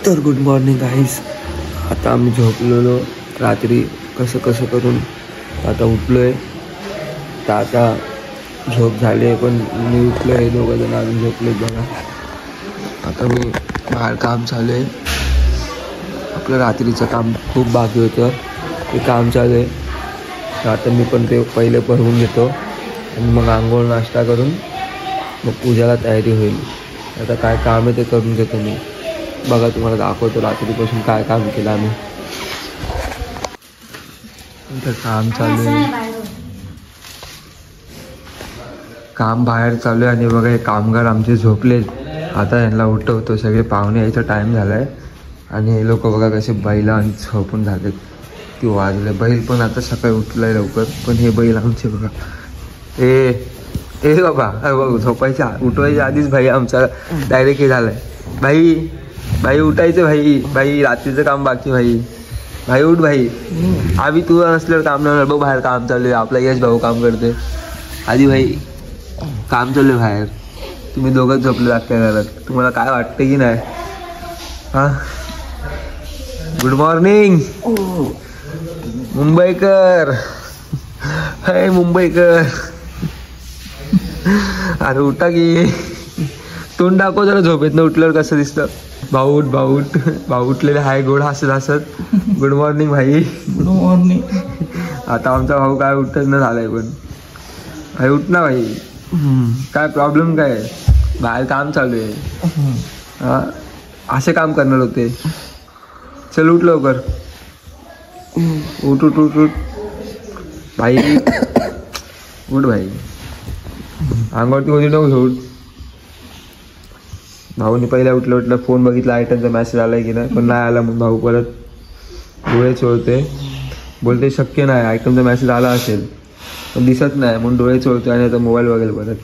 तर good morning guys. आता आम्ही झोपलेलो रात्री कसं करून आता उठलो आहे. तर आता झोप झाली आहे पण मी उठलो आहे. दोघं जण अजून झोपलेत बघा. आता मी बाहेर काम चालू आहे. आपलं रात्रीचं काम खूप बाकी होतं ते काम चालू आहे. तर आता मी पण ते पहिले भरवून घेतो आणि मग आंघोळ नाश्ता करून मग पूजाला तयारी होईल. आता काय काम आहे ते करून घेतो मी. बघा तुम्हाला दाखवतो रात्रीपासून काय काम केलं आम्ही. तर काम चालू आहे, काम बाहेर चालू आहे. आणि बघा हे कामगार आमचे झोपलेत. आता यांना उठवतो. सगळे पाहुणे यायचा टाईम झाला आहे आणि हे लोक बघा कसे बैला आणि झोपून झालेत. ती वाजले बैल पण आता सकाळी उठलं आहे लवकर. पण हे बैल आमचे बघा ए बाबा बघ झोपायच्या उठवायच्या आधीच भाई आमचा डायरेक्ट हे झालं आहे. भाई उठायचं भाई रात्रीचं काम बाकी भाई उठ भाई. आम्ही तू नसल्यावर काम नाही बघ. बाहेर काम चालू आहे. आपला यश भाऊ काम करते. आधी भाई काम चालू आहे बाहेर. तुम्ही दोघंच झोपले लागते घरात. तुम्हाला काय वाटतं की नाही? हां गुड मॉर्निंग मुंबईकर. हाय मुंबईकर अरे उठा की. तोंड दाखव जरा झोपेत न उठल्यावर कसं दिसतं. भाऊ उठलेले हाय गोड हसत. गुड मॉर्निंग भाई. Good morning. आता आमचा भाऊ काय उठत न झालाय पण. भाई उठ ना भाई. काय प्रॉब्लेम काय? बाहेर काम चालू आहे. हा असे काम करणार होते. चल उठ लवकर. उठ भाई उठ भाई. अंगावरती होती नको घेऊन. भाऊनी पहिला उठलं फोन बघितला आयटमचा मेसेज आलाय की नाही पण नाही आला. मग भाऊ परत डोळे चोळते. बोलते शक्य नाही आयटमचा मेसेज आला असेल पण दिसत नाही म्हणून डोळे चोळते आणि आता मोबाईल बघेल परत.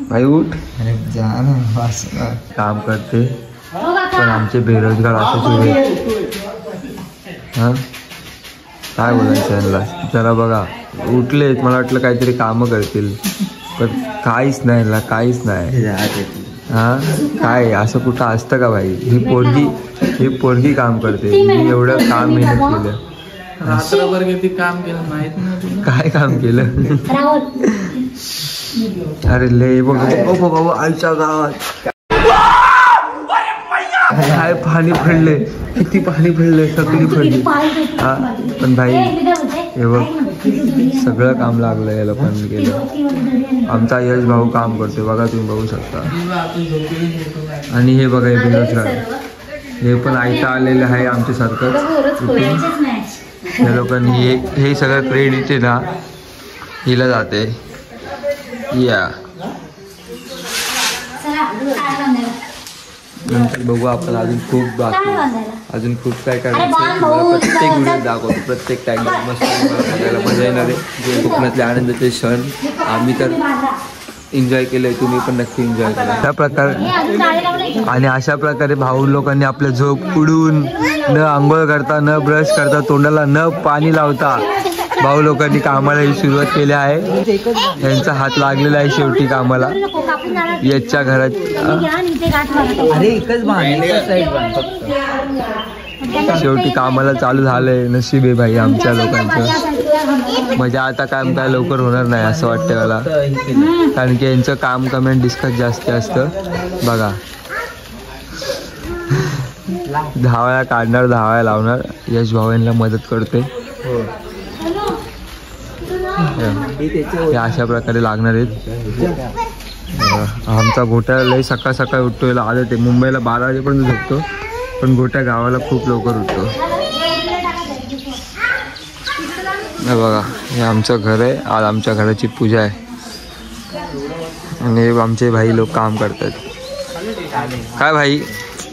भाई उठ. काम करते पण आमचे बेरोजगार असेच उभे. हां काय बोलायचं यांना. जरा बघा उठलेत मला वाटलं काहीतरी कामं करतील पण काहीच नाही काहीच नाही. हां काय असं कुठं असतं का भाई. ही पोरगी काम करते. मी एवढं काम मेहनत केलं. काम केलं माहित नाही. काय काम केलं. अरे लय बघ आमच्या गावात काय पाणी पडले. किती पाणी पडले सगळी पडली. हा पण भाई हे बघ सगळं काम लागलं या लोकांनी केलं. आमचा यश भाऊ काम करते बघा तुम्ही बघू शकता. आणि हे बघा हे बेरोजगार हे पण आयता आलेलं आहे आमच्यासारखंच. या लोकांनी हे सगळं क्रेडिट आहे ना हिला जाते. या नंतर बघू आपण. अजून खूप बाकी अजून खूप काय करायचं. प्रत्येक व्हिडिओ दाखवतो. प्रत्येक टॅग मस्त बघायला मजा येणार आहे. जे कोकणातले आनंदाचे क्षण आम्ही तर एन्जॉय केले. तुम्ही पण नक्की एन्जॉय करा त्या प्रकारे. आणि अशा प्रकारे भाऊ लोकांनी आपलं झोप उडून न आंघोळ करता न ब्रश करता तोंडाला न पाणी लावता भाऊ लोकांनी कामाला सुरुवात केली आहे. यांचा हात लागलेला आहे शेवटी कामाला. याच्या घरात शेवटी कामाला चालू झालंय. नशीब आहे भाई आमच्या लोकांचं. म्हणजे आता काम काय लवकर होणार नाही असं वाटतं मला. कारण की यांचं काम कमेंट डिस्कस जास्त असतं. बघा धावायला काढणार धावायला लावणार. यश भाऊ यांना मदत करते. हे अशा प्रकारे लागणार आहेत. आमचा गोट्या लय सकाळ उठतो. आदत आहे. मुंबईला 12 वाजेपर्यंत झोपतो पण गोट्या गावाला खूप लवकर उठतो. बघा हे आमचं घर आहे. आज आमच्या घराची पूजा आहे आणि आमचे भाई लोक काम करतात. काय भाई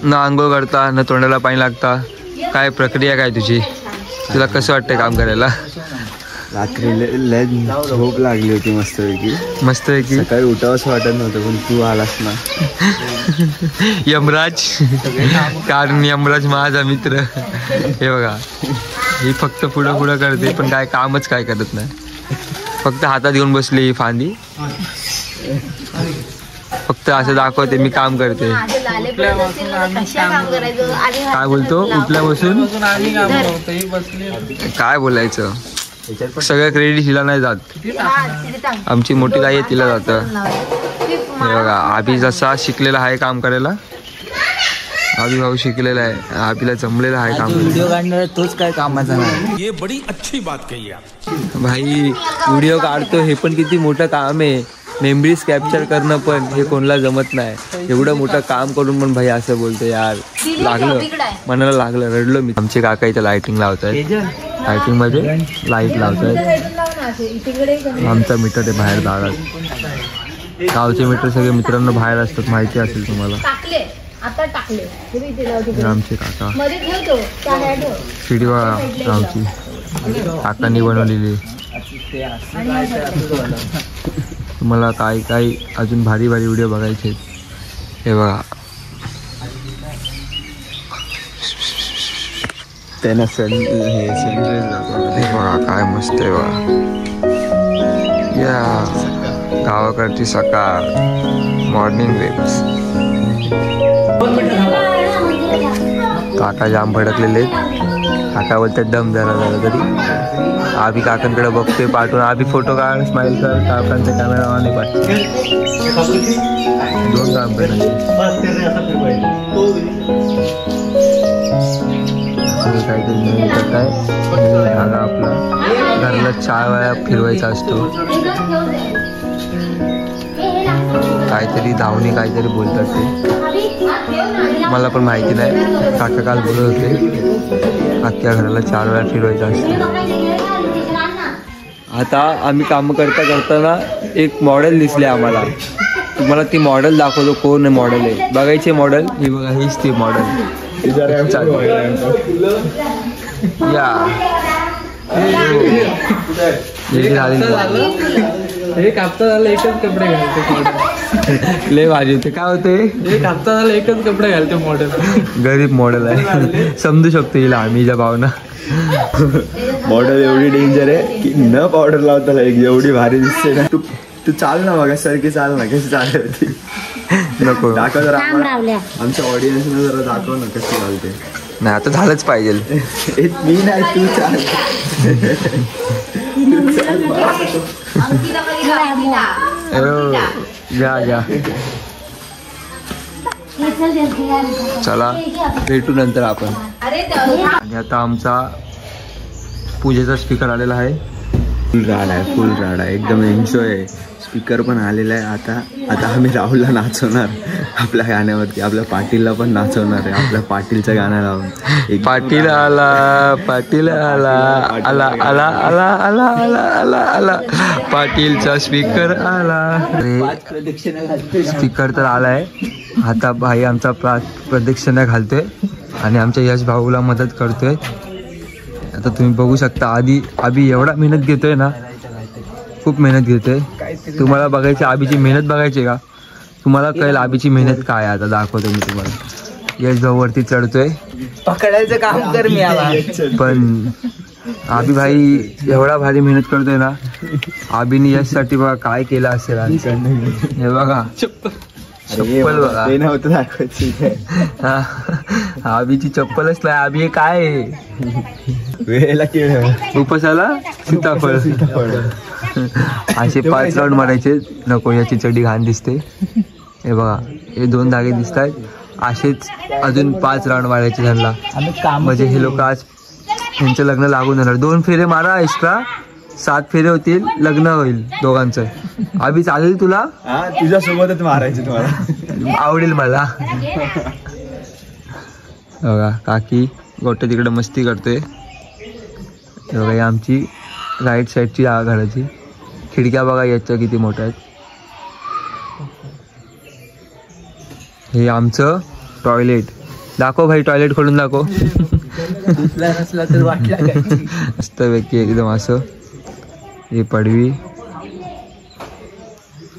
न आंघोळ करता न तोंडाला पाणी लागता. काय प्रक्रिया काय तुझी. तुला कसं वाटतं काम करायला. रात्री झोप लागली होती मस्तपैकी. सकाळी उठावंच वाटत नव्हतं पण तू आलास ना. यमराज, कारण यमराज माझा मित्र. हे बघा, ही फक्त पुढं करते पण काय कामच काय करत नाही. फक्त हातात घेऊन बसली ही फांदी, फक्त असं दाखवते मी काम करते. काय बोलतो उठल्यापासून काय बोलायचं. सगळं क्रेडिट हिला नाही जात. आमची मोठी ताई आहे तिला जातं. हे बघा, आभी जसा शिकलेला आहे काम करायला, आभी भाऊ शिकलेला आहे, आभीला जमलेला आहे काम. व्हिडिओ काढणार तोच काय कामाचा नाही. ये बड़ी अच्छी बात कही आप. भाई व्हिडिओ काढतो हे पण किती मोठं काम आहे. मेमरीज कॅप्चर करणं पण हे कोणाला जमत नाही. एवढं मोठं काम करून पण भाई असं बोलतो यार. लागलं मनाला, लागलं, रडलो मी. आमचे काका इथं लाइटिंग लावत आहेत. लाइटिंग मध्ये लाईट लावत आहेत. आमचा मीटर आहे बाहेर दारात. गावचे मीटर सगळे मित्रांना बाहेर असतात, माहिती असेल तुम्हाला. आमचे काका शिडीवा गावची काकांनी बनवलेली. तुम्हाला काही अजून भारी व्हिडिओ बघायचे. हे बघा, त्यांना सनराईज हे बघा काय मस्त आहे बघा. या गावाकडची सकाळ, मॉर्निंग वेव्स. काका जाम भडकलेले. काका बोलतात दम जरा तरी. आभी काकांकडे बघतोय पाठवून. आभी फोटो काढ, स्माइल कर. काकांचा कॅमेरा ऑन पाठवतो. दोन काम करायचे. काहीतरी नवीन करताय. धागा आपला घराला 4 वेळा फिरवायचा असतो. काहीतरी धावणी काहीतरी बोलतात ते, मला पण माहिती नाही. काका काल बोलत होते अख्ख्या घराला 4 वेळा फिरवायचं असतं. आता आम्ही काम करताना एक मॉडेल दिसले आम्हाला. तुम्हाला ती मॉडेल दाखवतो. कोण आहे मॉडेल आहे बघायचे. मॉडेल ही बघा, हीच ती मॉडेल. या हे कापता झालं एकच कपडे घालते मॉडेल. लय भारी होते. काय होते हे कापता झालं एकच कपडे घालते मॉडेल. गरीब मॉडेल आहे. समजू शकतो हिला आम्ही ज्या भावना. मॉडेल एवढी डेंजर आहे की न पावडर लावता एवढी भारी दिसते ना. तू चाल ना बघा, सारखी चाल ना. कशी चालते होती नको दाखव जरा आमच्या ऑडियन्सला. जरा दाखव ना कशी चालते. नाही आता झालंच पाहिजे. मी नाही, तू चाल. घ्या चला भेटू नंतर आपण. आणि आता आमचा पूजेचा स्पीकर आलेला आहे. फुल राड आहे एकदम एन्जॉय आहे. स्पीकर पण आलेला आहे. आता आम्ही राहुलला नाचवणार आपल्या गाण्यावरती. आपल्या पाटीलला पण नाचवणार आहे. आपल्या पाटीलचं गाणं लावून. पाटील आला, पाटील आला, आला आला आला आला आला आला आला, पाटीलचा स्पीकर आला. स्पीकर तर आलाय. आता भाई आमचा प्रदक्षिणा घालतोय आणि आमच्या यश भाऊला मदत करतोय. आता तुम्ही बघू शकता आभी एवढा मेहनत घेतोय ना, खूप मेहनत घेतोय. तुम्हाला बघायची आबीची मेहनत बघायची का? तुम्हाला कळेल आबीची मेहनत काय. आता दाखवतो मी तुम्हाला. यश भाऊ वरती चढतोय, पकडायचं काम कर मी आला. पण आबी भाई एवढा भारी मेहनत करतोय ना. आबीने यशसाठी बघा काय केलं असेल. हे बघा चप्पल बघा. आबीची चप्पलच नाही. आबी हे काय वेळेला केलं उपासाला सीताफळ. असे 5 राऊंड मारायचे. नको याची चढी घाण दिसते. हे बघा हे 2 धागे दिसत आहेत. असेच अजून 5 राऊंड मारायचे त्यांना. म्हणजे हे लोक आज यांचं लग्न लागून जाणार. 2 फेरे मारा एक्स्ट्रा, 7 फेरे होतील, लग्न होईल दोघांचं. आबी चालेल तुला? तुझ्या सोबतच मारायचे तुम्हाला. आवडेल मला. बघा काकी गोट्या तिकडे मस्ती करतोय. बघा आमची राईट साईडची घराची खिडक्या बघा याच्या किती मोठ्या आहेत. हे आमचं टॉयलेट. दाखव भाई, टॉयलेट खोलून दाखव. नसला तर वाटलं मस्तपैकी एकदम असं. ही पडवी,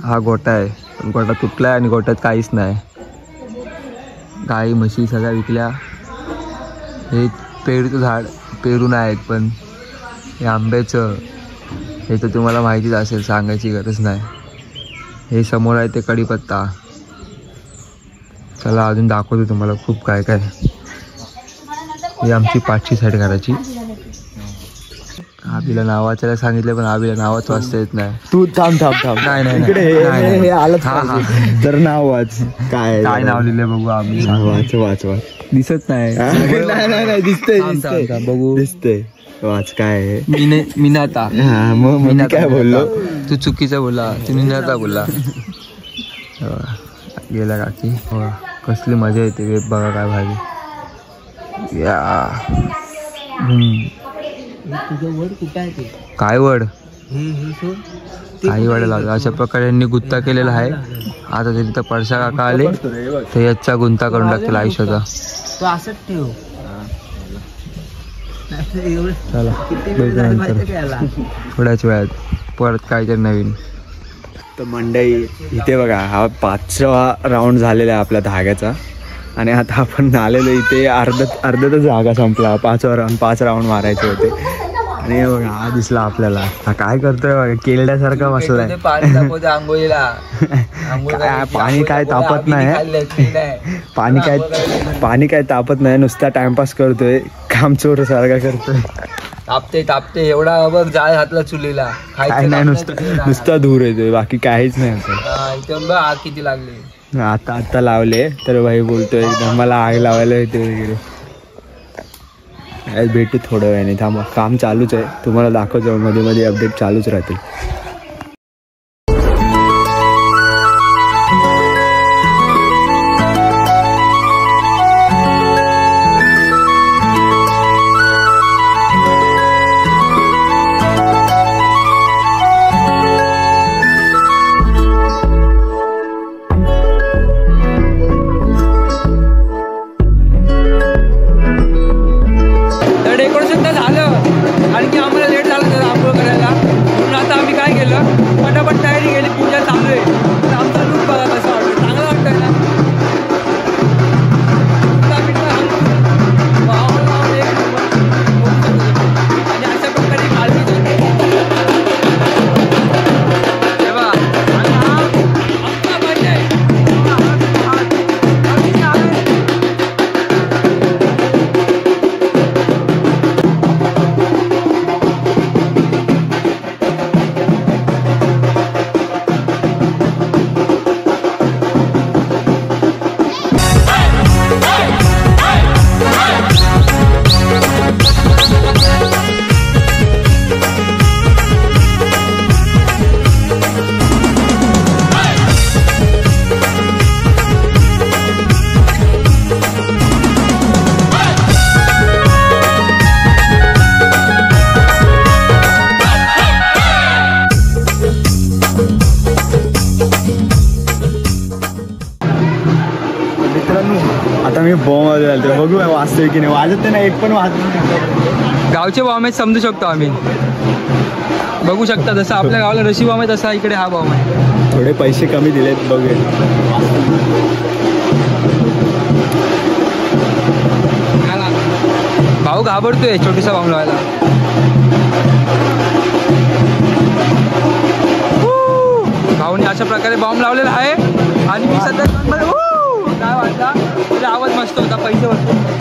हा गोटा आहे. पण गोटा तुटला आहे आणि गोट्यात काहीच नाही. गाई म्हशी सगळ्या विकल्या. हे पेरूचं झाड, पेरू नाही आहेत पण हे आंब्याचं, हे तर तुम्हाला माहितीच असेल, सांगायची गरज नाही. हे समोर आहे ते कढीपत्ता. चला अजून दाखवतो तुम्हाला खूप काय काय. ही आमची पाचवी साईड घराची. आबीला नाव वाचायला सांगितलं पण आबीला नावच वाचता येत नाही. तू थांब थांब थांब. नाही हे आलंच पाहिजे. तर नाव वाच. काय काय नाव लिहिलंय बघू आम्ही. वाच वाच वाच. दिसत नाही. नाही दिसतंय दिसतंय बघू. दिसतंय. वाच काय आहे. मिनाता. हा मग मी काय बोललो. तू चुकीचं बोलला, तू मिनाता बोलला. गेला काकी. कसली मजा येते वेब बघा काय भारी. तुझं वड कुठं आहे ते? काय वड, हे काही वड लागला. अशा प्रकारे यांनी गुंता केलेला आहे. आता ते तिथं पडशा काका आले तर याचा गुंता करून टाकतील आयुष्याचा. तो असंच ठेव. चला भेटू नंतर थोड्याच वेळात परत काहीतरी नवीन. तर मंडई इथे बघा, हा 5वा राऊंड झालेला आहे आपल्या धाग्याचा. आणि आता आपण आलेलो इथे अर्ध्यातच जागा संपला. 5 राऊंड मारायचे होते. आणि बघा हा दिसला आपल्याला. हा काय करतोय बघा, केलड्यासारखा बसलाय. पाणी काय तापत नाही. पाणी काय तापत नाही, नुसता टाइमपास करतोय. कामचोर सारखा करतोय. तापते एवढा बघ, जाळ घातला चुलीला. काय नाही, नुसता धूर येतोय, बाकी काहीच नाही. आग किती लागली. आता लावले तर भाई बोलतोय एकदम मला आग लावायला येते वगैरे. भेटू थोड्या वेळाने, थांबा काम चालूच आहे. तुम्हाला दाखवतो मध्ये मध्ये अपडेट चालूच राहतील. आता मी बॉम्ब वाजवतो, बघू वाजतोय की नाही. वाजत नाही, एक पण वाजत नाही. गावचे बॉम्ब आहेत समजू शकतो आम्ही. बघू शकता जसं आपल्या गावाला रशी बॉम्ब आहे तसा इकडे हा बॉम्ब आहे. थोडे पैसे कमी दिलेत बघूया. भाऊ घाबरतोय छोटीसा बॉम्ब लावायला. भाऊने अशा प्रकारे बॉम्ब लावलेला आहे. आणि मी सध्या काय वाटला त्याचा आवाज मस्त होता, पैसे वाटतो.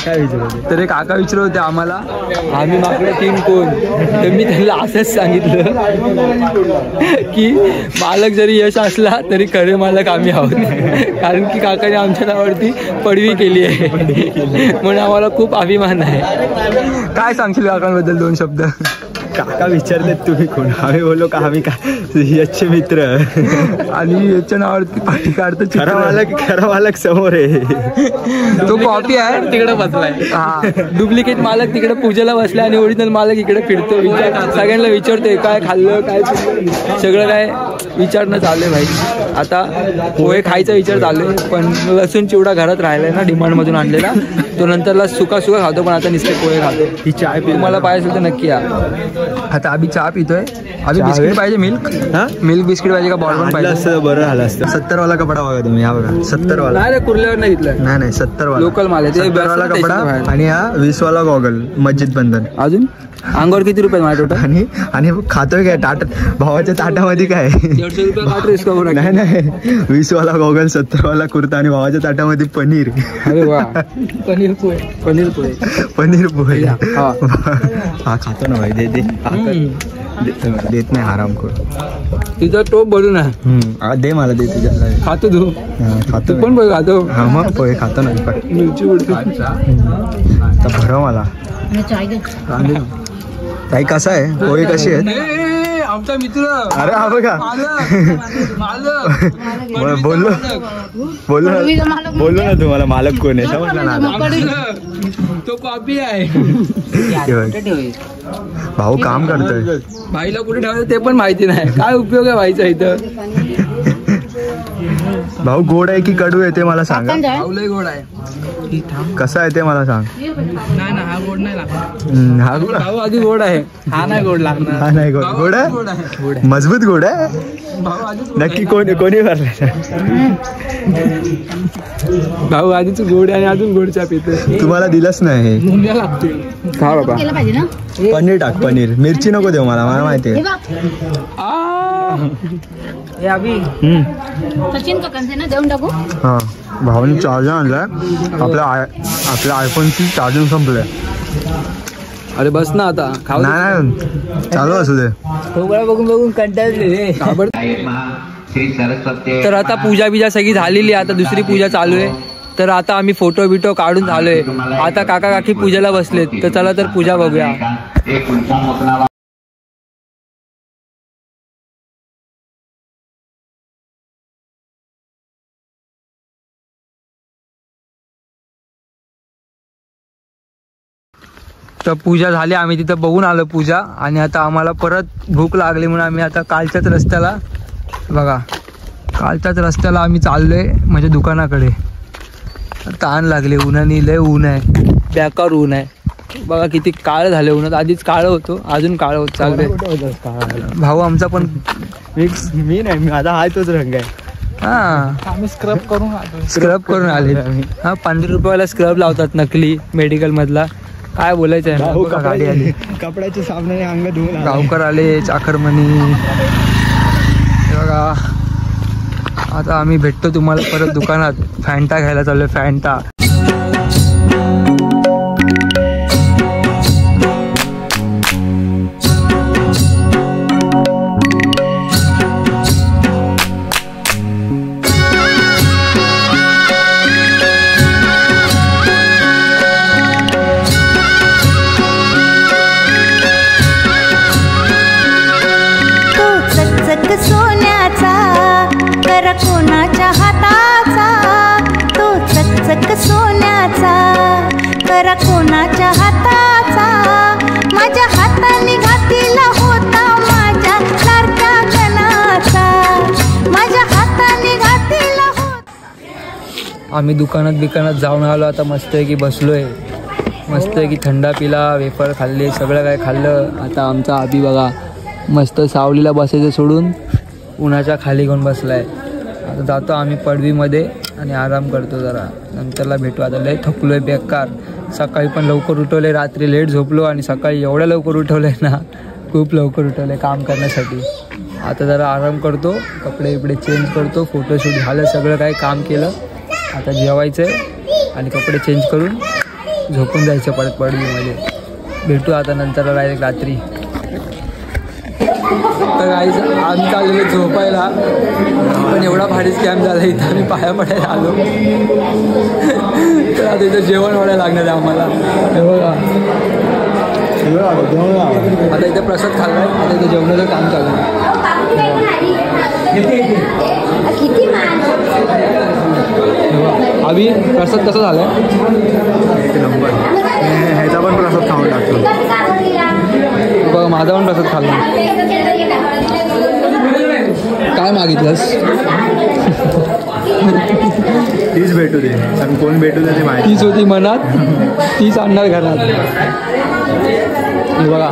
काय विचारत तर एक काका विचारत होते आम्हाला आम्ही माकडे 3 कोण. तर मी त्यांना असंच सांगितलं की मालक जरी यश असला तरी खरे मालक आम्ही आहोत. कारण की काकाने आमच्या नावावरती पडवी केली आहे म्हणून आम्हाला खूप अभिमान आहे. काय सांगशील काकांबद्दल 2 शब्द? काका विचारतात तुम्ही कोण. आम्ही बोललो का आम्ही यशचे मित्र. आणि याच्या नावावरती पाठी काढतो. खरा मालक समोर आहे. तो कॉपी आहे तिकडे बसलाय. हा डुप्लिकेट मालक तिकडे पूजेला बसलाय आणि ओरिजिनल मालक इकडे फिरतो. सगळ्यांना विचारतोय काय खाल्लं काय सगळं काय विचारणं चाललंय भाई. आता पोहे खायचा विचार चालू आहे पण लसूण चिवडा घरात राहिलाय ना डिमांड मधून आणलेला. तो नंतरला सुका खातो पण आता नुसते पोहे खातो. ही चाय तुम्हाला पाहिजे असेल तर नक्की या. आता आम्ही चहा पितोय. आम्ही बिस्किट पाहिजे मिल्क बिस्किट पाहिजे का बॉर्बन पाहिजे असतं बरं झालं असतं. 70 वाला कपडा बघा तुम्ही. हा बघा 70 वाला. नाही रे कुर्ल्यावर नाही घेतलं. नाही 70 वाला लोकल माल आहे. 70 वाला कपडा आणि हा 20 वाला गॉगल मस्जिद बंधन. अजून अंगावर किती रुपये माझ्या टोटल? आणि खातोय काय भावाच्या ताटामध्ये काय 150 रुपये काढतो इसका पूरा. नाही 20 वाला गॉगल 70 वाला कुर्ता आणि भावाच्या ताटामध्ये पनीर. अरे वा पनीर पोहे हा खातो ना भाई. देत नाही आरामखोर. तिचा टोप भरून आहे. दे मला दे तुझ्या. खातो तू खातो पण बघ खातो. हा मग पोहे खातो ना. मिरची उडतो तर भरव मला. ताई कसा आहे पोहे कशी आहेत? आमचा मित्र. अरे हा बघा बोललो ना तुम्हाला मालक कोण आहे समजला ना. तो कॉपी आहे. भाऊ काम करतोय. भाईला कुठे ठेवायचं ते पण माहिती नाही. काय उपयोग आहे भाईचा इथं? भाऊ गोड आहे की कडू आहे ते मला सांगा. भाऊलाही गोड आहे. कसा आहे ते मला सांग. नाही ना हा गोड नाही लागणार. हा गोड. भाऊ आधी गोड आहे. हा नाही गोड लागणार. हा नाही गोड. गोड आहे मजबूत गोड आहे. भाऊ आधीच नक्की कोणी भरलं? भाऊ आधीच गोड आणि अजून गोडच्या पिते. तुम्हाला दिलंच नाही. मुंग्या लागतील. खा बाबा. पनीर टाक पनीर. मिरची नको देऊ मला माहिती आहे. सचिन काकांचे ना देऊन टाकू. हा भावाने चार्जर आणलाय. आपल्या आयफोनची चार्जिंग संपलंय. अरे बस ना आता. खाऊ नाही चालू असू दे. बघून कंटाळले. तर आता पूजा बिजा सगळी झालेली आहे. आता दुसरी पूजा चालू आहे. तर आता आम्ही फोटो बिटो काढून झालोय. आता काका काकी पूजेला बसलेत. तर चला तर पूजा बघूया. तर पूजा झाली. आम्ही तिथं बघून आलो पूजा. आणि आता आम्हाला परत भूक लागली म्हणून आम्ही आता कालच्याच रस्त्याला आम्ही चाललोय म्हणजे दुकानाकडे. ताण लागले उन्हाने. लय ऊन आहे. बेकार ऊन आहे. बघा किती काळ झाले उन्हात. आधीच काळं होतो अजून काळं होत चाललंय. भाऊ आमचा पण मी नाही माझा हाय तोच रंग आहे. हा आम्ही स्क्रब करून आले. हा 15 रुपयाला स्क्रब लावतात नकली मेडिकल मधला. काय बोलायचं आहे. गाडी आली. कपड्याच्या साबणाने अंग धुवून गावकर आले. चाकरमणी बघा. आता आम्ही भेटतो तुम्हाला परत दुकानात. फॅन्टा घ्यायला चाललोय. फॅन्टा. सोन्याचा कर कोणाच्या हाताचा. तो चकचक सोन्याचा कर कोणाच्या हाताचा. माझ्या हाताने घातीला होता माझ्या सारख्या कणाचा. माझ्या हाताने घातीला होता. आम्ही दुकानात जाऊन आलो. आता मस्त आहे की बसलोय. मस्त आहे की थंडा पिला. वेफर खाल्ले. सगळं काय खाल्लं. आता आमचा आबी बघा मस्त सावलीला बसायचं सोडून उन्हाच्या खाली घेऊन बसलाय. आता जातो आम्ही पडवीमध्ये आणि आराम करतो जरा. नंतरला भेटू. आता लय थकलोय बेकार. सकाळी पण लवकर उठवले. रात्री लेट झोपलो आणि सकाळी एवढ्या लवकर उठवलंय ना. खूप लवकर उठवलंय काम करण्यासाठी. आता जरा आराम करतो. कपडे बिपडे चेंज करतो. फोटोशूट झालं. सगळं काय काम केलं. आता जेवायचं आहे आणि कपडे चेंज करून झोपून जायचं परत पडवीमध्ये. भेटू आता नंतर डायरेक्ट रात्री. तर गाईज आम्ही चाललेलो झोपायला, पण एवढा भारी स्कॅम झाला इथं आम्ही पाया पडायला आलो. तर आता इथं जेवण वाढायला लागणार आहे आम्हाला. हे बघा आता इथं प्रसाद खाल्लाय, आता इथं जेवणाचं काम चालू आहे. अभि प्रसाद कसा झालाय? एक नंबर. ह्याचा पण प्रसाद खाऊन टाकतो. बघा माझा पण प्रसाद खाल्ला. काय मागितलंस? तीच भेटू दे, आणि कोण भेटू दे ते माहिती. तीच होती मनात, तीच आणणार घरात. हे बघा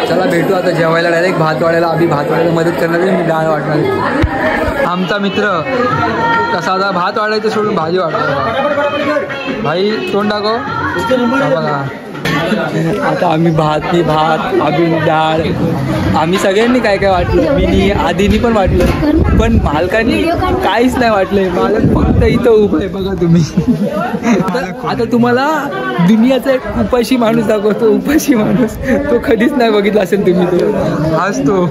चला भेटू आता जेवायला डायरेक्ट भात वाढायला. आम्ही भात वाढायला मदत करणार आहे, मी डाळ वाटणार. आमचा मित्र कसा आता भात वाढायचं सोडून भाजी वाढतो. भाई तोंड टाको. बघा आता आम्ही भात आम्ही डाळ, आम्ही सगळ्यांनी काय काय वाटलं. मी आधीनी पण वाटलं, पण मालकानी काहीच नाही वाटलंय. मालक फक्त इथं उभं आहे बघा तुम्ही. आता तुम्हाला दुनियाचा एक उपाशी माणूस दाखवतो. उपाशी माणूस तो कधीच नाही बघितला असेल तुम्ही. तो हाच तो.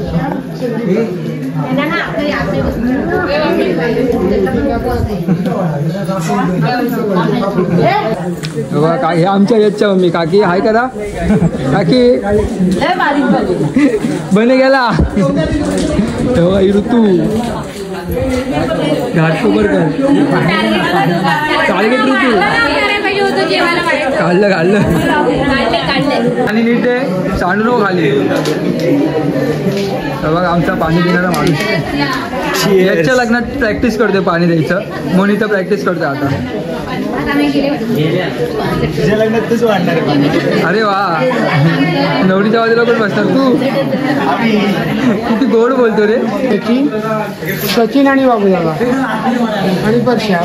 हे आमच्या याच्या मम्मी काकी हाय करा. काकी बने गेला ऋतू घाटकोपर कर टार्गेट ऋतू काढलं आणि नीट आहे सांडू खाली. बघा आमचा पाणी पिणारा माणूस याच्या लग्नात प्रॅक्टिस करतोय पाणी द्यायचं, म्हणून इथं प्रॅक्टिस करतोय आता. अरे वा नवरीच्या बाजूला पण बसणार तू. किती गोड बोलतो रे. सचिन आणि बाबू दादा आणि परश्या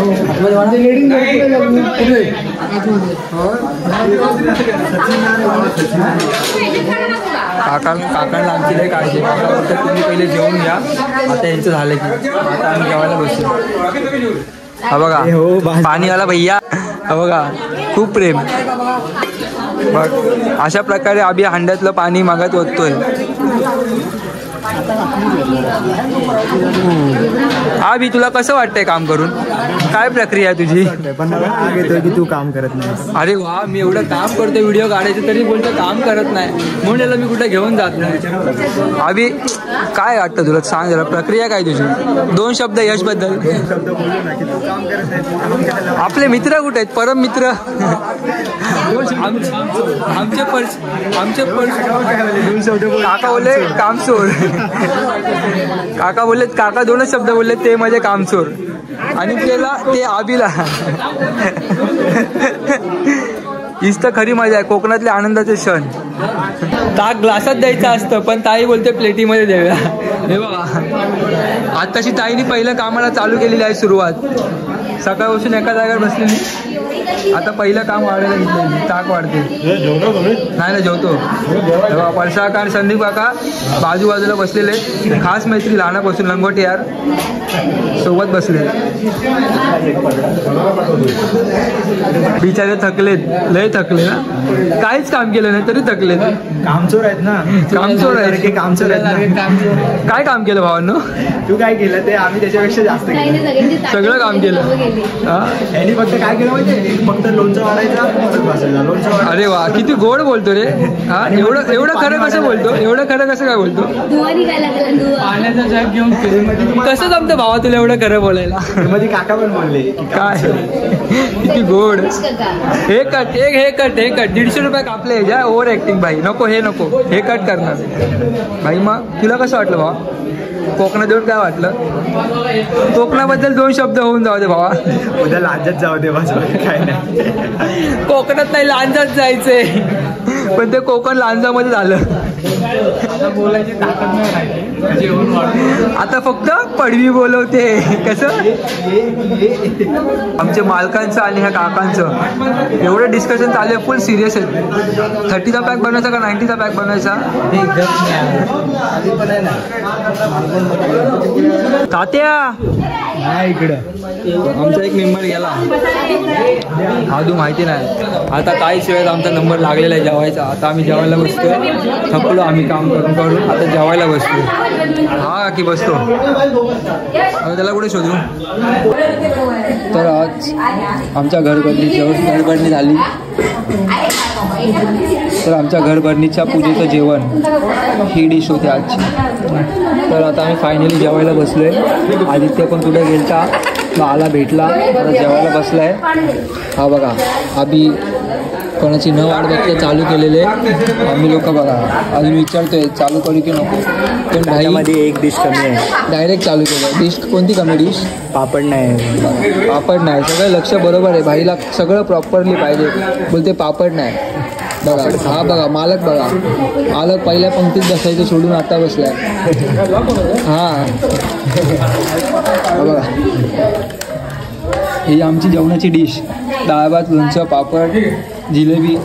काकांना आमची लई काळजी. काका बोलतात तुम्ही पहिले जेवून घ्या, आता यांचं झालं की आता आम्ही जेवायला बसतो. हा बघा पाणीवाला भैया, हा बघा खूप प्रेम. बघ अशा प्रकारे आम्ही हांड्यातलं पाणी मागत ओततोय. आभी तुला कसं वाटतंय काम करून? काय प्रक्रिया आहे तुझी? की तू काम करत नाही. अरे वा मी एवढं काम करतो व्हिडिओ काढायचं तरी बोलतो काम करत नाही, म्हणून याला मी कुठे घेऊन जात नाही. आभी काय वाटतं तुला? सांग जरा प्रक्रिया काय तुझी. 2 शब्द यश बद्दल. आपले मित्र कुठे आहेत? परम मित्र आमचे काका बोलले कामचोर. काका बोललेत, काका 2च शब्द बोलले ते म्हणजे कामचोर. आणि त्याला ते आबीला हीच तर खरी मजा आहे, कोकणातले आनंदाचे क्षण. ताक ग्लासात द्यायचं असतं, पण ताई बोलते प्लेटीमध्ये देऊया. हे बघा आताशी ताईने पहिलं कामाला चालू केलेली आहे सुरुवात. सकाळपासून एका जागेवर बसलेली, आता पहिलं काम वाढायला घेतलं. ताक वाढते नाही जेवतो. परसाका आणि संदीप काका बाजूबाजूला बसलेले, खास मैत्री लहानापासून लंगोटी यार सोबत बसले. बिचारे थकलेत, लय थकले ना. काहीच काम केलं नाही तरी थकलेत. कामचोर आहेत ना. कामचोर आहेत. कामचोर आहेत. काय काम केलं भावांनो? तू काय केलं ते आम्ही त्याच्यापेक्षा जास्त केलं. सगळं काम केलं. यांनी फक्त काय केलं माहिती, फक्त लोणचं वाढायचा. अरे वा किती गोड बोलतो रे. हा एवढं खरं कसं बोलतो? एवढं खरं कसं काय बोलतो? पाण्याचा जग घेऊन कसं जमतं भावा तुला एवढं खरं बोलायला? मध्ये काका पण बोलले काय किती गोड. हे कट 150 रुपये कापले ह्याच्या. ओव्हर ऍक्टिंग भाई. नको हे नको, हे कट करणार भाई. मग तुला कसं वाटलं भावा? कोकणात येऊन काय वाटलं? कोकणाबद्दल 2 शब्द होऊन जाऊ दे भावा. उद्या लांजात जाऊ दे बस, काय नाही. कोकणात नाही लांजात जायचंय, पण ते कोकण लांजामध्ये झालं. आता फक्त पडवी बोलवते. कसं आमच्या मालकांचं आणि ह्या काकांचं एवढं डिस्कशन चालू आहे. फुल सिरियस आहे. 30चा पॅक बनवायचा का 90चा पॅक बनवायचा. तात्या इकडं आमचा एक मेंबर गेला अजून माहिती नाही. आता काही शिवाय आमचा नंबर लागलेला आहे जेवायचा. आता आम्ही जेवायला बसतोय. थकलो आम्ही काम करून आता जेवायला बसतो. हा की बसतो. आता त्याला कुठे शोधू. तर आज आमच्या घरभरणी झाली. तर आमच्या घरभरणीच्या पूजेचं जेवण ही डिश होती आजची. तर आता आम्ही फायनली जेवायला बसलोय. आदित्य पण कुठे गेलता आला भेटला. आता जेवायला बसलाय. हा बघा आम्ही कोणाची न वाट बघता चालू केलेले आम्ही लोक. बघा अजून विचारतोय चालू करू की नको. पण भाईमध्ये एक डिश कमी आहे. डायरेक्ट चालू केलं. डिश कोणती कमी डिश. पापड नाही. पापड नाही. सगळं लक्ष बरोबर आहे. भाईला सगळं प्रॉपरली पाहिजे. बोलते पापड नाही. बघा हा बघा मालक बघा. मालक पहिल्या पंक्तीत बसायचं सोडून आता बसलाय. हा बघा ही आमची जेवणाची डिश. डाळ भात लोणचं पापड जिलेबी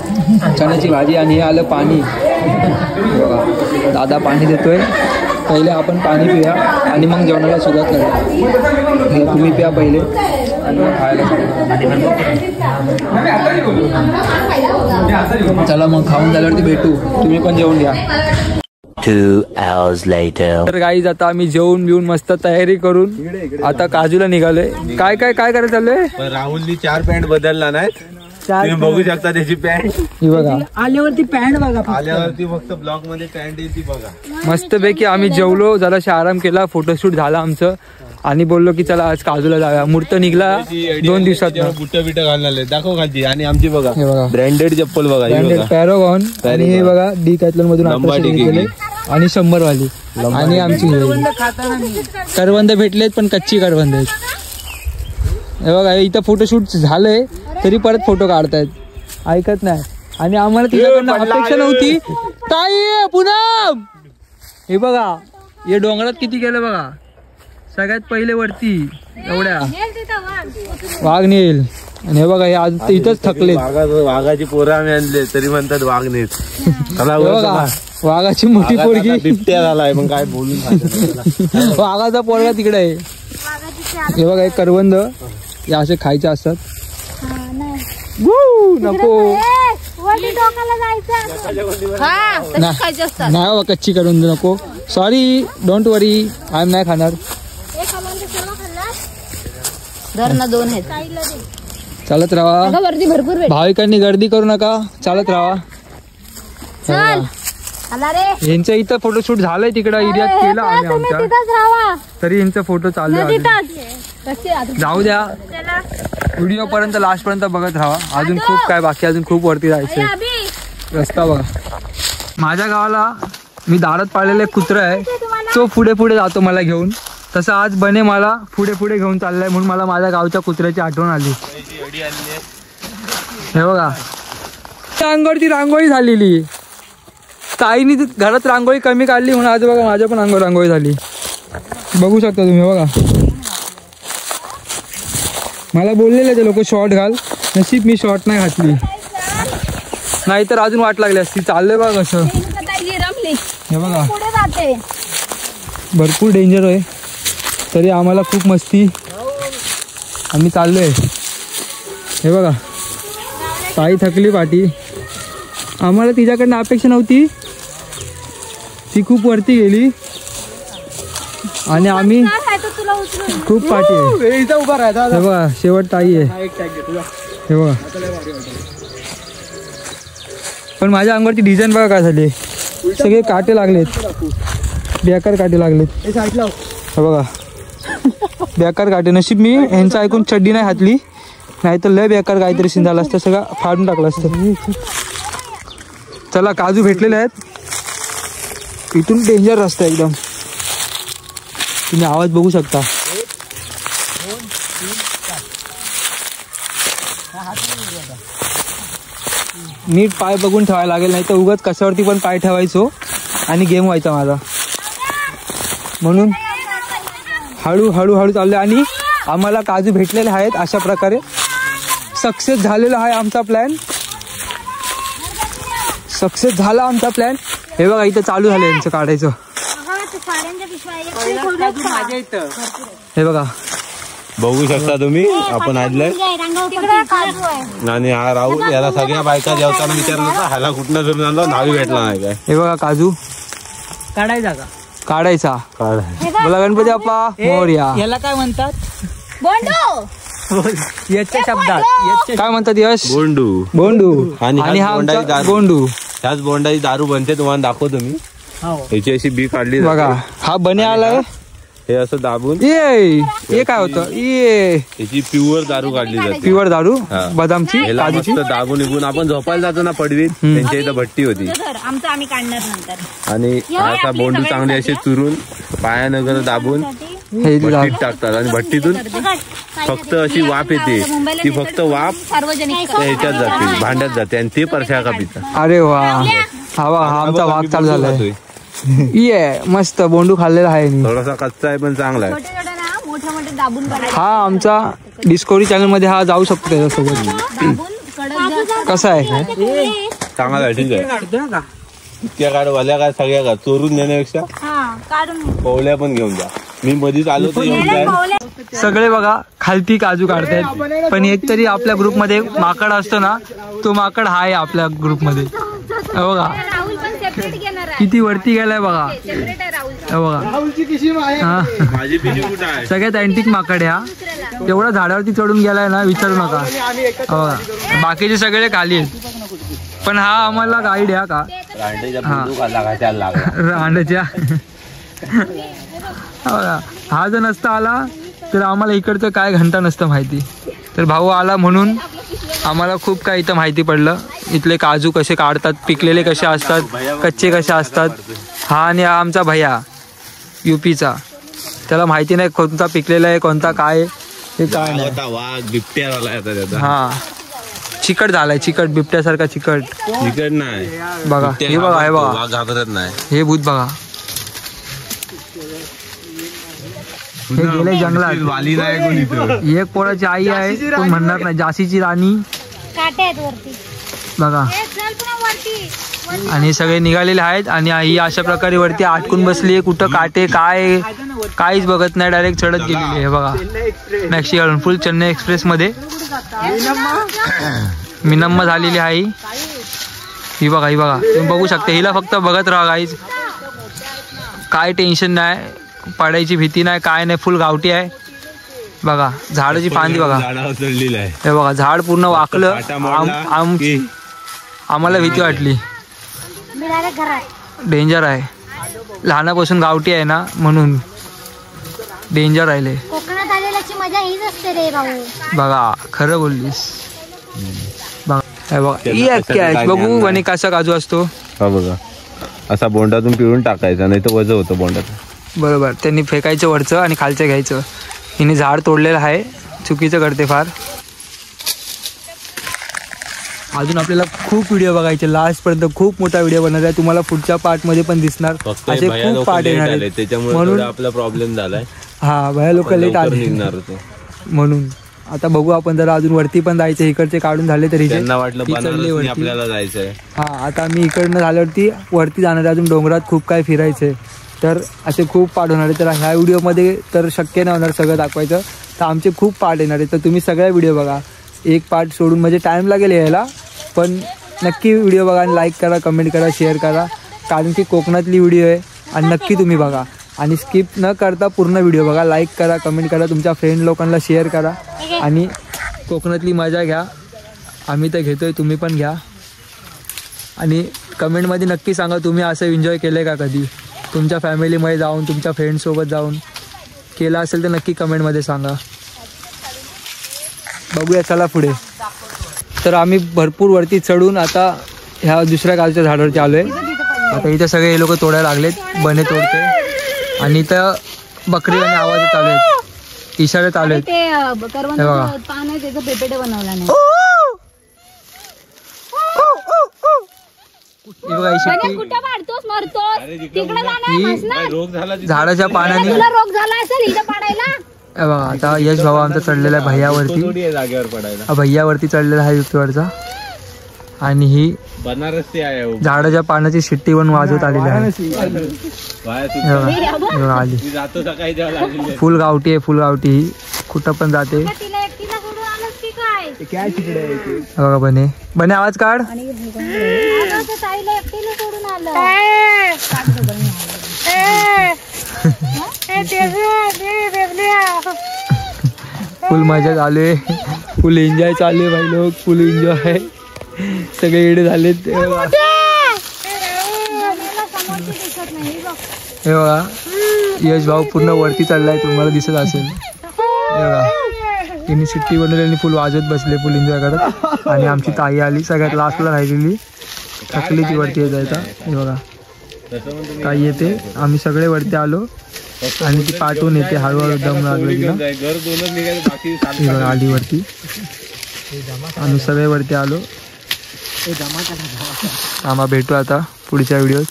चण्याची भाजी आणि हे आलं पाणी. बघा दादा पाणी देतोय. पहिले आपण पाणी पिऊया आणि मग जेवणाला सुरुवात करूया. हे तुम्ही प्या पहिले आणि मग खायला. चला मग खाऊन झाल्यावरती भेटू. तुम्ही पण जेवून घ्या. 2 hours later. तर गाईज आता आम्ही जेवून बिवून मस्त तयारी करून आता काजूला निघालोय. काय काय काय करायला चाललंय. राहुलनी 4 पॅन्ट बदलला नाहीत. तुम्ही बघू शकता त्याची पॅन्ट. ही बघा आल्यावरती पॅन्ट बघा. आल्यावरती फक्त ब्लॉक मध्ये पॅन्ट येते बघा. मस्तपैकी आम्ही जेवलो जराशा आराम केला. फोटोशूट झाला आमचं आणि बोललो की चला आज काजूला जाऊया. मुहूर्त निघला 2 दिवसात. बुट बिट घालणार दाखव खालची. आणि आमची बघा हे बघा ब्रँडेड चप्पल बघा. Branded Paragon. आणि हे बघा डिकॅथलॉन मधून आणि 100 वाली. आणि आमची करवंद भेटलेत पण कच्ची करवंद आहेत. हे बघा इथं फोटोशूट झालंय तरी परत फोटो काढतायत. ऐकत नाही. आणि आम्हाला तिच्याकडनं अपेक्षा नव्हती. ताई पूनम हे बघा हे डोंगरात किती गेलं बघा. सगळ्यात पहिले वरती एवढ्या वाघ नेल. आणि हे बघा हे आज इथंच थकले. वाघाची पोरं आम्ही आणले तरी म्हणतात वाघ नेत. बघा वाघाची मोठी पोरगी बिबट्या झालाय. मग काय बोलून वाघाचा पोरगा तिकडे आहे. हे बघा एक करवंद हे असे खायचे असतात. नको नाही बाबा कच्ची करवंद नको. Sorry don't worry I am नाही खाणार. चालत राहा. भाविकांनी गर्दी करू नका. चालत राहा. यांच्या इथं फोटोशूट झालंय तिकडं एरियात केलं आम्ही आमच्या. तरी यांचा फोटो चालू आहे. जाऊ द्या. व्हिडिओ पर्यंत लास्ट पर्यंत बघत राहा. अजून खूप काय बाकी. अजून खूप वरती जायचंय. रस्ता बघा. माझ्या गावाला मी दारात पाळलेला एक कुत्रा आहे. तो पुढे पुढे जातो मला घेऊन. तसं आज बने मला पुढे पुढे घेऊन चाललाय. म्हणून मला माझ्या गावच्या कुत्र्याची आठवण आली. हे बघा अंगावरती रांगोळी झालेली. ताईनी घरात रांगोळी कमी काढली म्हणून आज बघा माझ्या पण अंगावर रांगोळी झाली. बघू शकता तुम्ही. बघा मला बोललेले ते लोक शॉर्ट घाल. नशीब मी शॉर्ट नाही घातली. नाहीतर अजून वाट लागली असती. चाललंय बघा कसं. हे बघा भरपूर डेंजर आहे तरी आम्हाला खूप मस्ती. आम्ही चाललोय. हे बघा ताई थकली पाठी. आम्हाला तिच्याकडनं अपेक्षा नव्हती. ती खूप वरती गेली आणि आम्ही खूप पाठी आहे. हे बघा शेवट ताई आहे. हे बघा पण माझ्या अंगावरती डिझाईन बघा काय झाली. सगळे काटे लागलेत. बेकार काटे लागलेत. हे बघा बेकार काटे. नशीब मी ह्यांचं ऐकून चड्डी नाही घातली. नाही तर लय बेकार काहीतरी सीन झाला असतं. सगळं फाडून टाकलं असतं. चला काजू भेटलेले आहेत. इथून डेंजर रस्ता एकदम. तुम्ही आवाज बघू शकता. नीट पाय बघून ठेवायला लागेल. नाही तर उगाच कशावरती पण पाय ठेवायचो आणि गेम व्हायचा माझा, म्हणून हळूहळू चाललोय. आणि आम्हाला काजू भेटलेले आहेत. अशा प्रकारे सक्सेस झालेला आहे आमचा प्लॅन. सक्सेस झाला आमचा प्लॅन. हे बघा इथं चालू झालं यांचं काढायचं. हे बघा बघू शकता तुम्ही, आपण आणलंय. आणि हा राहुल, याला सगळ्या बायका जेवताना विचारलं होतं ह्याला कुठनं फिरून आणलं, नावी भेटला नाही काय. हे बघा काजू काढायचा का? काढायचा. बोला गणपती बाप्पा मोरया. याला काय म्हणतात? याच्या शब्दात काय म्हणतात यश? बोंडू. बोंडू. आणि हा आमचा बोंडू. ह्याच बोंडाची दारू बनते, तुम्हाला दाखवतो मी. ह्याची अशी बी काढली बघा. हा बने आलाय. हे असं दाबून ये काय होतं? ये त्याची प्युअर दारू काढली जाते. प्युअर दारू बदामची, ह्याला काजूची. मस्त दाबून निघून आपण झोपायला जातो ना पडवीत, त्यांच्या इथं भट्टी होती. आमचं आम्ही काढणार नंतर. आणि असा बोंडू चांगले असे चुरून पायानगर दाबून हे भट्टीत टाकतात. आणि भट्टीतून फक्त अशी वाफ येते, ती फक्त वाफ सार्वजनिक ह्याच्यात जाते, भांड्यात जाते, आणि ते परशा का पितात. अरे वा. हा आमचा वाघ चालू झालाय. ये मस्त बोंडू खाल्लेला आहे मी. थोडासा कच्चा आहे पण चांगला आहे. मोठे मोठे दाबून हा आमचा डिस्कवरी चॅनल मध्ये हा जाऊ शकतो त्याच्यासोबत. कसा आहे? चांगला आहे, ठीक आहे. इतक्या काढ वाल्या काय सगळ्या का चोरून नेण्यापेक्षा पवल्या पण घेऊन जा. मी मधीच आलो तर येऊन जाय. सगळे बघा खालती काजू काढतायत, पण एक तरी आपल्या ग्रुपमध्ये माकड असतो ना, तो माकड हा आहे आपल्या ग्रुपमध्ये. बघा किती वरती गेलाय बघा. बघा माझी पिशी कुठं आहे? सगळ्यात अँटिक माकड आहे हा. एवढा झाडावरती चढून गेलाय ना, विचारू नका. बघा बाकीचे सगळे खाली आहेत, पण हा आम्हाला गाईड आहे का रांडच्या. हा जर नसता आला तर आम्हाला इकडचं काय घंटा नसतं माहिती. तर भाऊ आला म्हणून आम्हाला खूप काही इथं माहिती पडलं. इथले काजू कसे काढतात, पिकलेले कसे असतात, कच्चे कसे असतात. हा आणि हा आमचा भैया युपीचा, त्याला माहिती नाही कोणता पिकलेला आहे कोणता काय हे काय नाही. वाघ बिबट्या झालाय आता त्याचा. हा चिकट झालाय, चिकट बिबट्यासारखा चिकट. चिकट नाही बघा हे बघा, हे बघा वाघ घाबरत नाही. हे भूत बघा. हे गेले जंगलात. वाली नाही कोण इथं. एक पोराची आई आहे, तो म्हणणार नाही, जाशीची राणी बघा. आणि सगळे निघालेले आहेत. आणि ही अशा प्रकारे वरती आटकून बसली. कुठं काटे काय काहीच बघत नाही, डायरेक्ट चढत गेलेली आहे. बघा मॅक्सी घालून फुल चेन्नई एक्सप्रेस मध्ये मिनम्मा झालेली आहे. ही बघा, ही बघा तुम्ही बघू शकता. हिला फक्त बघत राहा गाईज, काय टेन्शन नाही, पडायची भीती नाही, काय नाही. फुल गावठी आहे. बघा झाडाची फांदी बघा. हे बघा झाड पूर्ण वाकलं. आम्हाला भीती वाटली. डेंजर आहे, लहानापासून गावठी आहे ना म्हणून डेंजर राहिले. कोकणात आलेल्याची मजा हीच असते रे भाऊ. बघा खरं बोललीस. बघा बघू आणि कसा काजू असतो. हा बघा असा बोंडातून पिळून टाकायचा, नाही तर वजन होतं बोंडात. बरोबर, त्यांनी फेकायचं वरचं आणि खालचं घ्यायचं. हिने झाड तोडलेलं आहे, चुकीचं करते फार. अजून आपल्याला खूप व्हिडिओ बघायचे, लास्ट पर्यंत खूप मोठा व्हिडिओ बनणार आहे. तुम्हाला पुढच्या पार्ट मध्ये पण दिसणार, असे खूप पार्ट येणार आहेत. त्याच्यामुळे आपला प्रॉब्लेम झालाय. हा भया लोक लेट आले निघणार होते म्हणून. आता बघू आपण जरा अजून वरती पण जायचं. इकडचे काढून झाले तरी त्यांना वाटलं बनारस आपल्याला जायचंय. हा आता आम्ही इकडनं झाल्यावरती वरती जाणार आहे. अजून डोंगरात खूप काय फिरायचंय, तर असे खूप पार्ट होणार आहे. तर ह्या व्हिडिओमध्ये तर शक्य नाही होणार सगळं दाखवायचं, तर आमचे खूप पार्ट येणार आहे. तर तुम्ही सगळ्या व्हिडिओ बघा, एक पार्ट सोडून म्हणजे टाईम लागेल यायला, पण नक्की व्हिडिओ बघा आणि लाईक करा, कमेंट करा, शेअर करा. कारण की कोकणातली व्हिडिओ आहे आणि नक्की तुम्ही बघा आणि स्किप न करता पूर्ण व्हिडिओ बघा. लाईक करा, कमेंट करा, तुमच्या फ्रेंड लोकांना शेअर करा आणि कोकणातली मजा घ्या. आम्ही तर घेतोय, तुम्ही पण घ्या. आणि कमेंटमध्ये नक्की सांगा तुम्ही असं एन्जॉय केलं आहे का कधी, तुमच्या फॅमिलीमध्ये जाऊन, तुमच्या फ्रेंड्ससोबत जाऊन केलं असेल तर नक्की कमेंटमध्ये सांगा. बघूया चला पुढे. तर आम्ही भरपूर वरती चढून आता ह्या दुसऱ्या गावच्या झाडावरती आलो आहे. आता इथं सगळे हे लोक तोडायला लागलेत, बने तोडते. आणि इथं बकरी आणि आवाज चालू आहेत, इशारे चालू आहेत. हे बघा हे बघा ही शिट्टी कुठं पाडतोस मरतोस तिकडे जाणार रोग झाला झाडाच्या पानाने तुला रोग झाला असेल इथं पाडायला. हे बघा आता यश भाऊ आमचा चढलेला आहे भैयावरती. थोडी आहे जागेवर पडायला. हा भैयावरती चढलेला आहे युक्तीवरचा. आणि ही बनारसी आहे हो. झाडाच्या पानाची शिट्टी पण वाजवत आलेली आहे. बाहेर तू हे बघा आली. मी जातो सकाळी जेव्हा लागेल फुल गावठी आहे, फुल गावठी ही कुठं पण जाते. तिला एकटीला सोडून आलंस की काय? हे बघा बने बने आवाज काढ. आता तर ताईला एकटीला सोडून आलं. फुल मजा चालू आहे, फुल एन्जॉय चालू आहे भाई लोक, फुल एन्जॉय. सगळे एडे झालेत. हे बघा यश भाऊ पूर्ण वरती चाललाय, तुम्हाला दिसत असेल. हे बघा तिने शिट्टी बनवली आणि फुल वाजत बसले, फुल एन्जॉय करत. आणि आमची ताई आली सगळ्यात लास्टला राहिलेली, थकली ती वरती येत जायचा. हे बघा ताई येते, आम्ही सगळे वरती आलो आणि ती पाठवून येते हळूहळू दम लागलं तिला. घर दोनच निघायचं बाकी हे बघा आली वरती, आम्ही सगळे वरती आलो. आम्हा भेटू आता पुढच्या व्हिडिओत.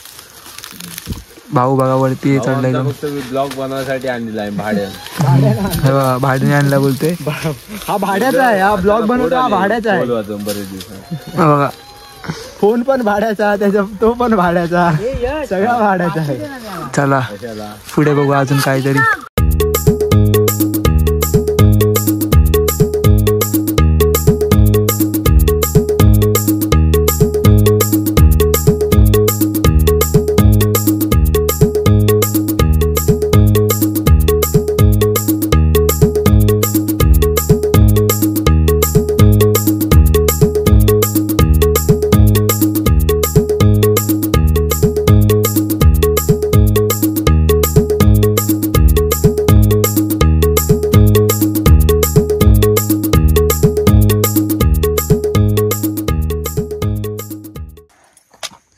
भाऊ बघा वरती चढलाय. ब्लॉग बनवण्यासाठी आणलेला आहे भाड्या. हे बघा भाड्याने आणला बोलते. हा भाड्याचा आहे, हा ब्लॉग बनवतो हा भाड्याचा आहे. बरेच दिवस बघा फोन पण भाड्याचा, त्याचा तो पण भाड्याचा, सगळा भाड्याचा आहे. चला पुढे बघू अजून काहीतरी.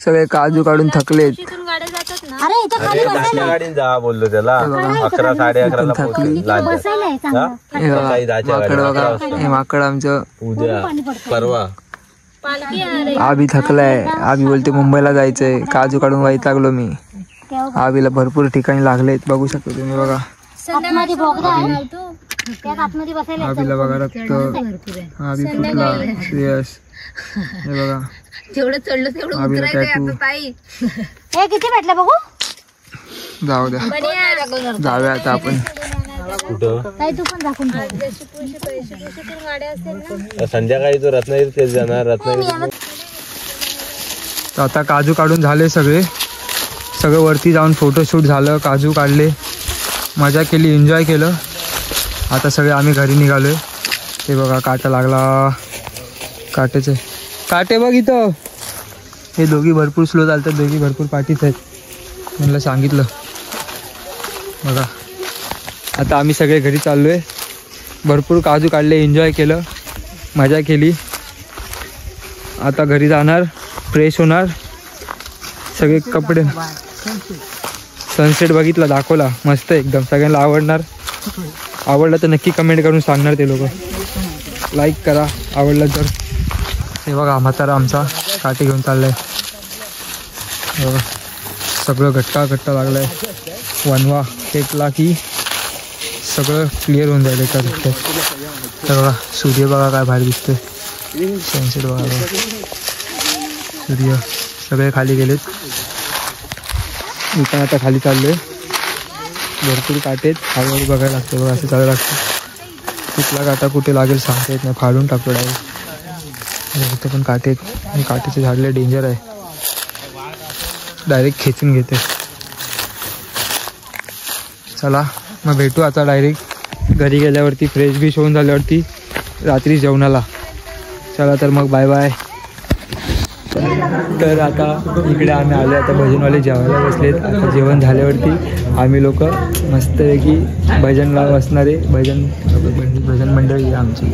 सगळे काजू काढून थकलेत. अरे इथं खाली बसायला गाडीने जा बोललो त्याला. 11 साडे11 थकली. बसायला आहे चांगलं. हे बघा माकड बघा, हे माकड आमचं उद्या परवा आबी थकलाय. आबी बोलते मुंबईला जायचंय, काजू काढून वाईट लागलो मी. आबीला भरपूर ठिकाणी लागलेत, बघू शकता तुम्ही. बघा आतमध्ये बोगदा आहे, त्यात आतमध्ये बसायला आहे. आबीला बघा रक्त, आबी फुटला श्रेयस. हे बघा जेवढं चढलं तेवढं आबीला टॅटू. हे किती भेटलं बघू. जाऊ द्या, जाऊया आता आपण. कुठं ताई तू पण दाखवून ठेव. संध्याकाळी तो रत्नागिरी तेच जाणार. रत्नागिरी तर आता काजू काढून झाले सगळे, सगळं वरती जाऊन फोटोशूट झालं, काजू काढले, मजा केली, एन्जॉय केलं. आता सगळे आम्ही घरी निघालोय. हे बघा काटा लागला, काटेचे काटे बघ इथं. हे दोघी भरपूर स्लो चालतात, दोघी भरपूर पाठीत आहेत, म्हणलं सांगितलं. बघा आता आम्ही सगळे घरी चाललोय. भरपूर काजू काढले, एन्जॉय केलं, मजा केली. आता घरी जाणार, फ्रेश होणार, सगळे कपडे. सनसेट बघितला, दाखवला, मस्त एकदम, सगळ्यांना आवडणार. आवडलं तर नक्की कमेंट करून सांगणार ते लोक. लाईक करा आवडलं तर. हे बघा म्हातारा आमचा काठी घेऊन चाललाय. बघा सगळं गट्टा लागलाय. वनवा टेकला की सगळं क्लिअर होऊन जाईल एका गट्ट्यात. तर बघा सूर्य बघा काय भारी दिसतोय, सनसेट बघा. सूर्य सगळे खाली गेलेत. मी पण आता खाली चाललोय. भरपूर काटेत, हळूहळू बघायला लागतं. बघा असं चालायला लागतं. कुठला काटा कुठे लागेल सांगता येत नाही, फाडून टाकतो डायरेक्ट. इथं पण काटेत, आणि काटेचे झाडले डेंजर आहे, डायरेक्ट खेचून घेते. चला मग भेटू आता डायरेक्ट घरी गेल्यावरती, फ्रेश बिश होऊन झाल्यावरती रात्री जेवणाला. चला तर मग बाय बाय. तर आता इकडे आम्ही आलो, आता भजनवाले जेवायला बसलेत. आता जेवण झाल्यावरती आम्ही लोक मस्तपैकी भजनला बसणारे. भजन मंडळी आहे आमची.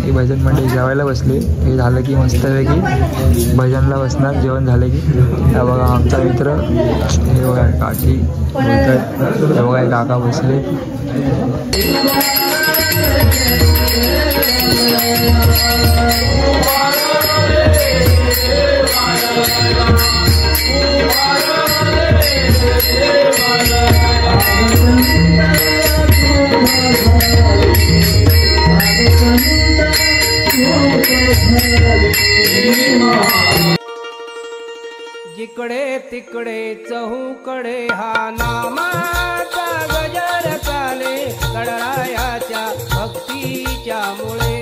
ही भजन मंडळी जेवायला बसले. हे झालं की मस्तपैकी भजनला बसणार, जेवण झालं की. हे बघा आमचा मित्र, हे बघा काठी बोलतात, हे बघा काका बसले. जिकडे तिकडे चहूकडे हा नामाचा गजर चाले गणरायाच्या भक्तीच्या मुळे